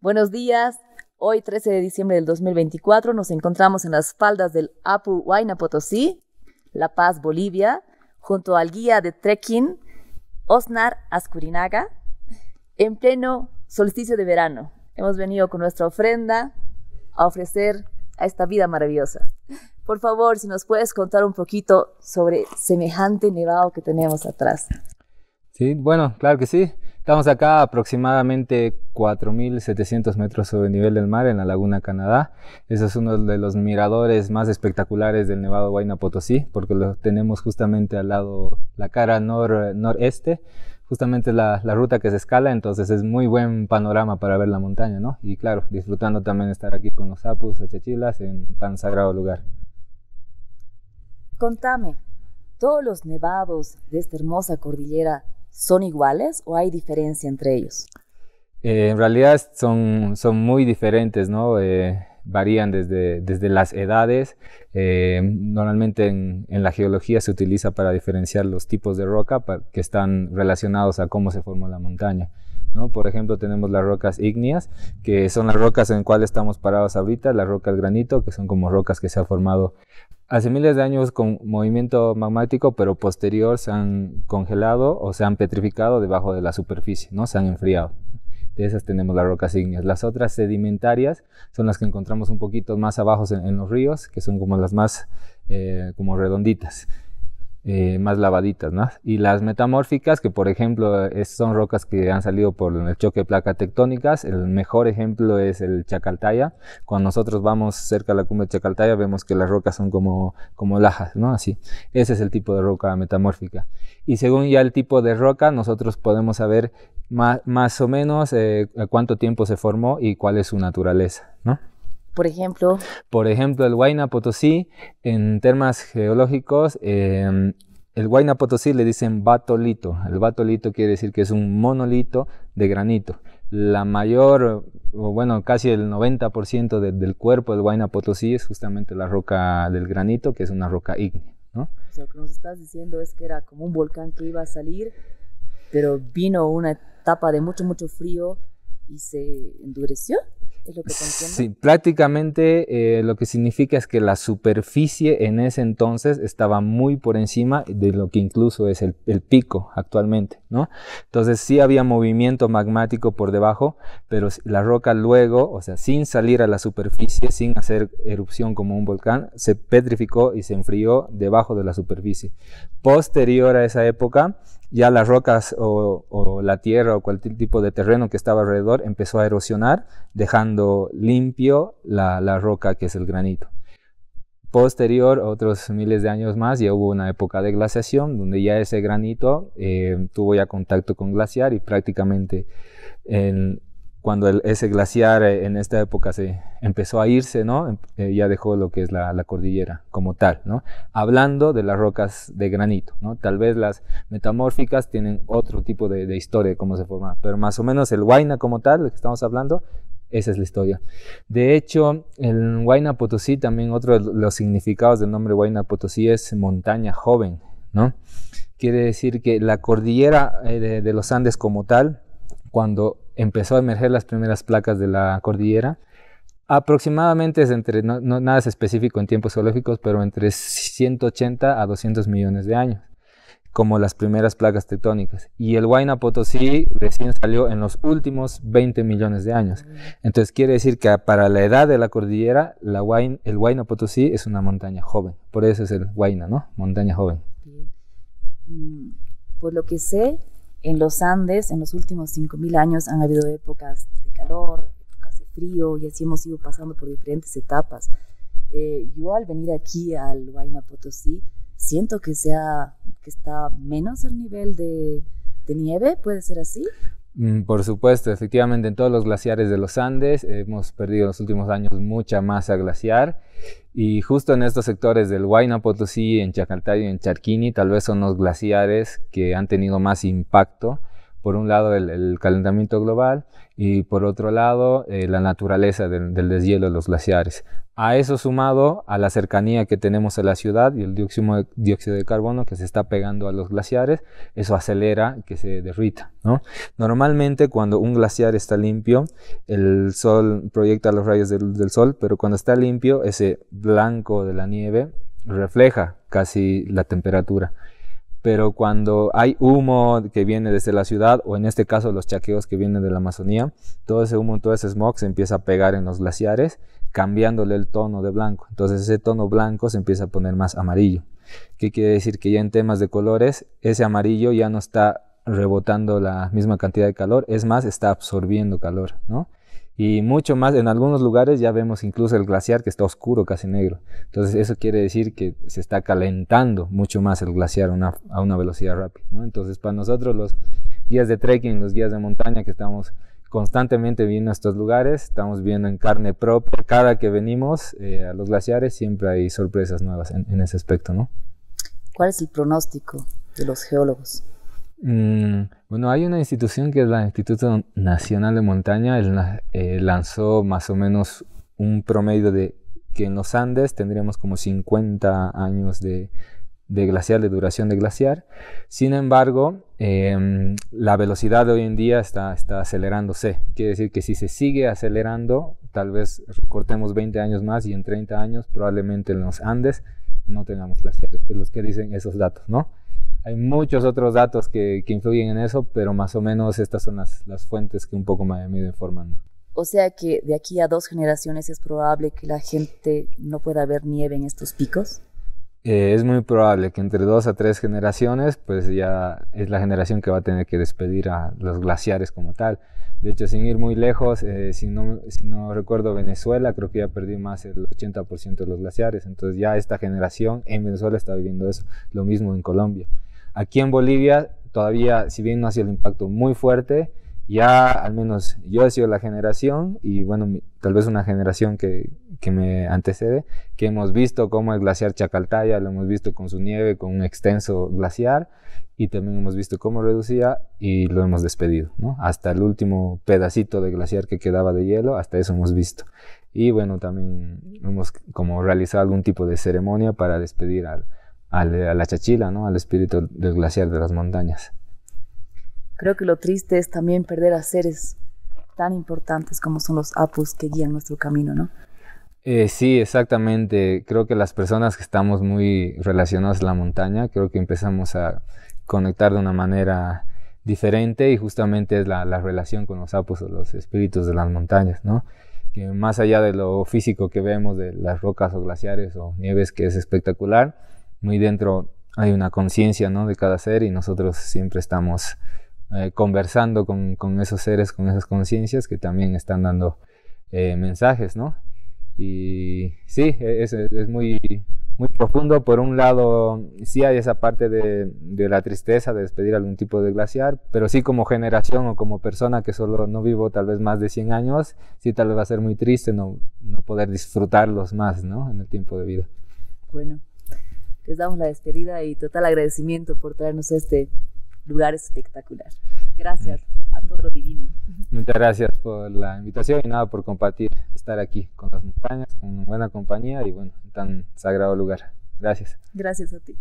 Buenos días. Hoy, 13 de diciembre del 2024, nos encontramos en las faldas del Apu Huayna Potosí, La Paz, Bolivia, junto al guía de trekking Osnar Ascurinaga, en pleno solsticio de verano. Hemos venido con nuestra ofrenda a ofrecer a esta vida maravillosa. Por favor, si nos puedes contar un poquito sobre semejante nevado que tenemos atrás. Sí, bueno, claro que sí. Estamos acá a aproximadamente 4.700 metros sobre el nivel del mar en la Laguna Canadá. Ese es uno de los miradores más espectaculares del Nevado Huayna Potosí, porque lo tenemos justamente al lado, la cara noreste, justamente la ruta que se escala, entonces es muy buen panorama para ver la montaña, ¿no? Y claro, disfrutando también estar aquí con los apus, achachilas, en tan sagrado lugar. Contame, ¿todos los nevados de esta hermosa cordillera son iguales o hay diferencia entre ellos? En realidad son muy diferentes, ¿no? Varían desde las edades. Normalmente en la geología se utiliza para diferenciar los tipos de roca que están relacionados a cómo se formó la montaña, ¿no? Por ejemplo, tenemos las rocas ígneas, que son las rocas en las cuales estamos parados ahorita, las rocas granito, que son como rocas que se han formado hace miles de años con movimiento magmático, pero posterior se han congelado o se han petrificado debajo de la superficie, ¿no? Se han enfriado. De esas tenemos las rocas ígneas. Las otras sedimentarias son las que encontramos un poquito más abajo en los ríos, que son como las más como redonditas, más lavaditas, ¿no? Y las metamórficas, que por ejemplo son rocas que han salido por el choque de placas tectónicas. El mejor ejemplo es el Chacaltaya. Cuando nosotros vamos cerca de la cumbre de Chacaltaya vemos que las rocas son como lajas, ¿no? Así. Ese es el tipo de roca metamórfica. Y según ya el tipo de roca, nosotros podemos saber más o menos cuánto tiempo se formó y cuál es su naturaleza, ¿no? Por ejemplo, el Huayna Potosí, en temas geológicos, el Huayna Potosí le dicen batolito. El batolito quiere decir que es un monolito de granito. La mayor, o bueno, casi el 90% del cuerpo del Huayna Potosí es justamente la roca del granito, que es una roca ígnea, ¿no? O sea, lo que nos estás diciendo es que era como un volcán que iba a salir, pero vino una etapa de mucho frío y se endureció. ¿Es lo que te entiendo? Sí, prácticamente lo que significa es que la superficie en ese entonces estaba muy por encima de lo que incluso es el pico actualmente, ¿no? Entonces sí había movimiento magmático por debajo, pero la roca luego, o sea, sin salir a la superficie, sin hacer erupción como un volcán, se petrificó y se enfrió debajo de la superficie. Posterior a esa época, ya las rocas o la tierra o cualquier tipo de terreno que estaba alrededor empezó a erosionar, dejando limpio la roca que es el granito. Posterior, otros miles de años más, ya hubo una época de glaciación, donde ya ese granito tuvo ya contacto con glaciar y prácticamente cuando ese glaciar en esta época se empezó a irse, ¿no? Ya dejó lo que es la cordillera como tal, ¿no? Hablando de las rocas de granito, ¿no? Tal vez las metamórficas tienen otro tipo de historia de cómo se forma, pero más o menos el Huayna como tal, del que estamos hablando, esa es la historia. De hecho, el Huayna Potosí, también otro de los significados del nombre Huayna Potosí es montaña joven, ¿no? Quiere decir que la cordillera de los Andes como tal, cuando empezó a emerger las primeras placas de la cordillera, aproximadamente es entre, nada es específico en tiempos geológicos, pero entre 180 a 200 millones de años, como las primeras placas tectónicas. Y el Huayna Potosí recién salió en los últimos 20 millones de años. Entonces quiere decir que para la edad de la cordillera, el Huayna Potosí es una montaña joven. Por eso es el Huayna, ¿no? Montaña joven. Por lo que sé, en los Andes, en los últimos 5.000 años han habido épocas de calor, épocas de frío, y así hemos ido pasando por diferentes etapas. Yo al venir aquí al Huayna Potosí, siento que está menos el nivel de nieve, ¿puede ser así? Por supuesto, efectivamente en todos los glaciares de los Andes hemos perdido en los últimos años mucha masa glaciar, y justo en estos sectores del Huayna Potosí, en Chacaltaya y en Charquini, tal vez son los glaciares que han tenido más impacto Por un lado el calentamiento global y por otro lado la naturaleza del deshielo de los glaciares. A eso sumado a la cercanía que tenemos a la ciudad y el dióxido de carbono que se está pegando a los glaciares, eso acelera que se derrita, ¿no? Normalmente cuando un glaciar está limpio, el sol proyecta los rayos del sol, pero cuando está limpio, ese blanco de la nieve refleja casi la temperatura. Pero cuando hay humo que viene desde la ciudad, o en este caso los chaqueos que vienen de la Amazonía, todo ese humo, todo ese smog se empieza a pegar en los glaciares, cambiándole el tono de blanco. Entonces ese tono blanco se empieza a poner más amarillo. ¿Qué quiere decir? Que ya en temas de colores, ese amarillo ya no está rebotando la misma cantidad de calor, es más, está absorbiendo calor, ¿no? Y mucho más, en algunos lugares ya vemos incluso el glaciar que está oscuro, casi negro. Entonces eso quiere decir que se está calentando mucho más el glaciar a una velocidad rápida, ¿no? Entonces para nosotros los guías de trekking, los guías de montaña que estamos constantemente viendo estos lugares, estamos viendo en carne propia, cada que venimos a los glaciares siempre hay sorpresas nuevas en ese aspecto, ¿no? ¿Cuál es el pronóstico de los geólogos? Bueno, hay una institución que es el Instituto Nacional de Montaña, lanzó más o menos un promedio de que en los Andes tendríamos como 50 años de glaciar, de duración de glaciar. Sin embargo, la velocidad de hoy en día está acelerándose. Quiere decir que si se sigue acelerando, tal vez cortemos 20 años más y en 30 años probablemente en los Andes no tengamos glaciares. Es los que dicen esos datos, ¿no? Hay muchos otros datos que influyen en eso, pero más o menos estas son las fuentes que un poco me han ido informando. O sea que de aquí a 2 generaciones es probable que la gente no pueda ver nieve en estos picos. Es muy probable que entre 2 a 3 generaciones, pues ya es la generación que va a tener que despedir a los glaciares como tal. De hecho, sin ir muy lejos, si no recuerdo Venezuela, creo que ya perdí más del 80% de los glaciares. Entonces ya esta generación en Venezuela está viviendo eso. Lo mismo en Colombia. Aquí en Bolivia todavía, si bien no ha sido el impacto muy fuerte, ya al menos yo he sido la generación y bueno, tal vez una generación que me antecede, que hemos visto cómo el glaciar Chacaltaya, lo hemos visto con su nieve, con un extenso glaciar y también hemos visto cómo reducía y lo hemos despedido, ¿no? Hasta el último pedacito de glaciar que quedaba de hielo, hasta eso hemos visto. Y bueno, también hemos como realizado algún tipo de ceremonia para despedir a la chachila, ¿no? Al espíritu del glaciar de las montañas. Creo que lo triste es también perder a seres tan importantes como son los apus que guían nuestro camino, ¿no? Sí, exactamente. Creo que las personas que estamos muy relacionadas a la montaña, creo que empezamos a conectar de una manera diferente y justamente es la relación con los apus o los espíritus de las montañas, ¿no? Que más allá de lo físico que vemos de las rocas o glaciares o nieves, que es espectacular, muy dentro hay una conciencia, ¿no? De cada ser y nosotros siempre estamos conversando con esos seres, con esas conciencias que también están dando mensajes, ¿no? Y sí, es muy, muy profundo. Por un lado, sí hay esa parte de la tristeza de despedir algún tipo de glaciar, pero sí como generación o como persona que solo no vivo tal vez más de 100 años, sí tal vez va a ser muy triste no poder disfrutarlos más, ¿no? En el tiempo de vida. Bueno, les damos la despedida y total agradecimiento por traernos a este lugar espectacular. Gracias a todo lo divino. Muchas gracias por la invitación y nada, por compartir, estar aquí con las montañas, con una buena compañía y bueno, en tan sagrado lugar. Gracias. Gracias a ti.